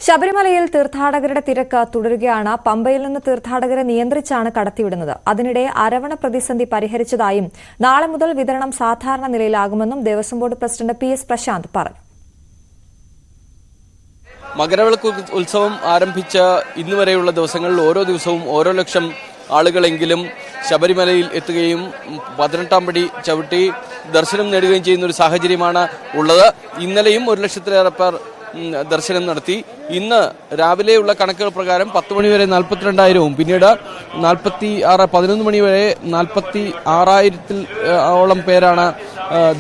ശബരിമലയിൽ തീർത്ഥാടകരുടെ തിരക്ക് തുടരുകയാണ്. പമ്പയിൽ നിന്ന് തീർത്ഥാടകരെ നിയന്ത്രിച്ചാണ് കടത്തിവിടുന്നത്. അതിനിടെ അരവണ പ്രതിസന്ധി പരിഹരിച്ചതായും നാളെ മുതൽ വിതരണം സാധാരണ നിലയിലാകുമെന്നും Devaswom board president PS Prasanth പറഞ്ഞു. മകരവിളക്ക് ഉത്സവം ആരംഭിച്ച ഇന്നുവരെയുള്ള ദിവസങ്ങളിൽ ഓരോ ദിവസവും ഓരോ ലക്ഷം ആളുകളെങ്കിലും ശബരിമലയിൽ എത്തുകയും 18-ാം പടി ചവിട്ടി ദർശനം നേടുകയും ചെയ്യുന്ന ഒരു സാഹചര്യമാണ് ഉള്ളത്. ഇന്നലെയും 1 ലക്ഷത്തിലേറെ പേർ ദർശനം നടത്തി. ഇന്ന് രാവിലെയുള്ള കണക്കുകൾ പ്രകാരം 10 മണി വരെ 42,000-ഉം പിന്നീട് 11 മണി വരെ 46,000-ൽ ഓളം പേരാണ്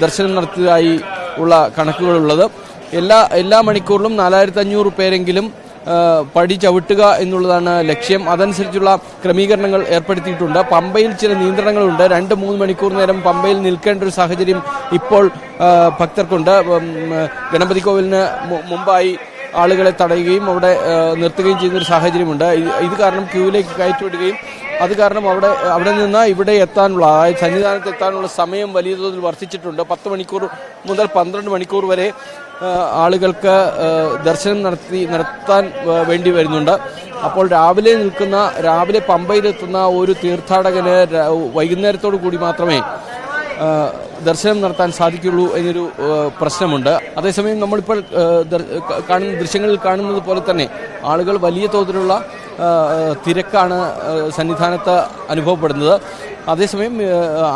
ദർശനം നടത്തിയതായി ഉള്ള കണക്കുകളുള്ളത്. എല്ലാ മണിക്കൂറിലും 4,500 പേരെങ്കിലും പടി ചവിട്ടുക എന്നുള്ളതാണ് ലക്ഷ്യം. അതനുസരിച്ചുള്ള ക്രമീകരണങ്ങൾ ഏർപ്പെടുത്തിയിട്ടുണ്ട്. പമ്പയിൽ ചില നിയന്ത്രണങ്ങളുണ്ട്. 2-3 മണിക്കൂർ നേരം പമ്പയിൽ നിൽക്കേണ്ട ഒരു സാഹചര്യം ഇപ്പോൾ ഭക്തർക്കുണ്ട്. ഗണപതി കോവിലിന് മുമ്പായി ആളുകളെ തടയുകയും അവിടെ നിർത്തുകയും ചെയ്യുന്നൊരു സാഹചര്യമുണ്ട്. ഇത് കാരണം ക്യൂവിലേക്ക് കയറ്റിവിടുകയും അത് കാരണം അവിടെ നിന്ന് ഇവിടെ എത്താനുള്ള, അതായത് സന്നിധാനത്ത് എത്താനുള്ള സമയം വലിയ തോതിൽ വർദ്ധിച്ചിട്ടുണ്ട്. 10 മണിക്കൂർ മുതൽ 12 മണിക്കൂർ വരെ ആളുകൾക്ക് ദർശനം നടത്താൻ വേണ്ടി വരുന്നുണ്ട്. അപ്പോൾ രാവിലെ പമ്പയിലെത്തുന്ന ഒരു തീർത്ഥാടകന് വൈകുന്നേരത്തോടു കൂടി മാത്രമേ ദർശനം നടത്താൻ സാധിക്കുള്ളൂ എന്നൊരു പ്രശ്നമുണ്ട്. അതേസമയം നമ്മളിപ്പോൾ ദൃശ്യങ്ങളിൽ കാണുന്നത് പോലെ തന്നെ ആളുകൾ വലിയ തോതിലുള്ള തിരക്കാണ് സന്നിധാനത്ത് അനുഭവപ്പെടുന്നത്. അതേസമയം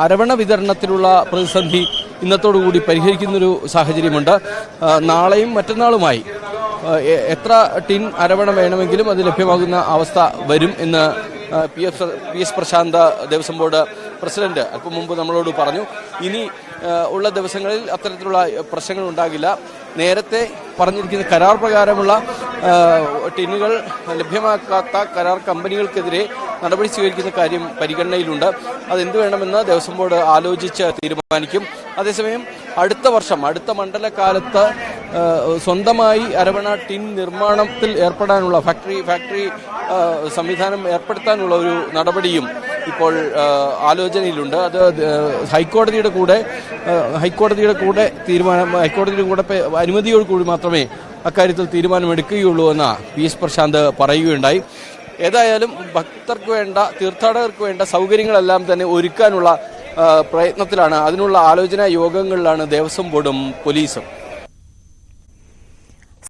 അരവണ വിതരണത്തിലുള്ള പ്രതിസന്ധി ഇന്നത്തോടുകൂടി പരിഹരിക്കുന്നൊരു സാഹചര്യമുണ്ട്. നാളെയും മറ്റന്നാളുമായി എത്ര ടിൻ അരവണ വേണമെങ്കിലും അത് ലഭ്യമാകുന്ന അവസ്ഥ വരും എന്ന് PS Prasanth Devaswom board president അല്പം മുമ്പ് നമ്മളോട് പറഞ്ഞു. ഇനി ഉള്ള ദിവസങ്ങളിൽ അത്തരത്തിലുള്ള പ്രശ്നങ്ങൾ ഉണ്ടാകില്ല. നേരത്തെ പറഞ്ഞിരിക്കുന്ന കരാർ പ്രകാരമുള്ള ടിന്നുകൾ ലഭ്യമാക്കാത്ത കരാർ കമ്പനികൾക്കെതിരെ നടപടി സ്വീകരിക്കുന്ന കാര്യം പരിഗണനയിലുണ്ട്. അതെന്ത് വേണമെന്ന് ദേവസ്വം ബോർഡ് ആലോചിച്ച് തീരുമാനിക്കും. അതേസമയം അടുത്ത മണ്ഡലകാലത്ത് സ്വന്തമായി അരവണ ടിൻ നിർമ്മാണത്തിൽ ഏർപ്പെടാനുള്ള ഫാക്ടറി സംവിധാനം ഏർപ്പെടുത്താനുള്ള ഒരു നടപടിയും ഇപ്പോൾ ആലോചനയിലുണ്ട്. അത് ഹൈക്കോടതിയുടെ കൂടെ അനുമതിയോട് കൂടി മാത്രമേ അക്കാര്യത്തിൽ തീരുമാനമെടുക്കുകയുള്ളൂ എന്ന് PS പ്രശാന്ത് പറയുകയുണ്ടായി. ഏതായാലും തീർത്ഥാടകർക്ക് വേണ്ട സൗകര്യങ്ങളെല്ലാം തന്നെ ഒരുക്കാനുള്ള പ്രയത്നത്തിലാണ്. അതിനുള്ള ആലോചനാ യോഗങ്ങളിലാണ് ദേവസ്വം ബോർഡും പോലീസും.